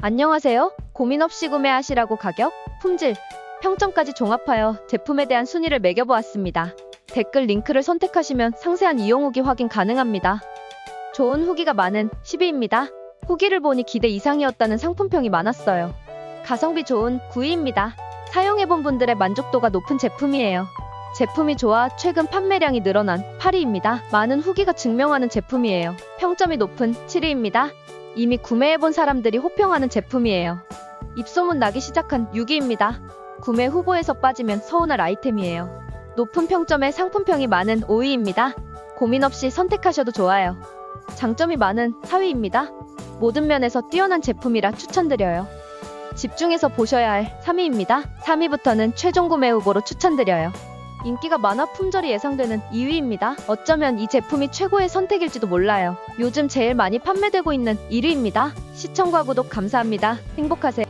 안녕하세요. 고민 없이 구매하시라고 가격, 품질, 평점까지 종합하여 제품에 대한 순위를 매겨보았습니다. 댓글 링크를 선택하시면 상세한 이용 후기 확인 가능합니다. 좋은 후기가 많은 10위입니다. 후기를 보니 기대 이상이었다는 상품평이 많았어요. 가성비 좋은 9위입니다. 사용해본 분들의 만족도가 높은 제품이에요. 제품이 좋아 최근 판매량이 늘어난 8위입니다. 많은 후기가 증명하는 제품이에요. 평점이 높은 7위입니다. 이미 구매해본 사람들이 호평하는 제품이에요. 입소문 나기 시작한 6위입니다. 구매 후보에서 빠지면 서운할 아이템이에요. 높은 평점에 상품평이 많은 5위입니다. 고민 없이 선택하셔도 좋아요. 장점이 많은 4위입니다. 모든 면에서 뛰어난 제품이라 추천드려요. 집중해서 보셔야 할 3위입니다. 3위부터는 최종 구매 후보로 추천드려요. 인기가 많아 품절이 예상되는 2위입니다. 어쩌면 이 제품이 최고의 선택일지도 몰라요. 요즘 제일 많이 판매되고 있는 1위입니다. 시청과 구독 감사합니다. 행복하세요.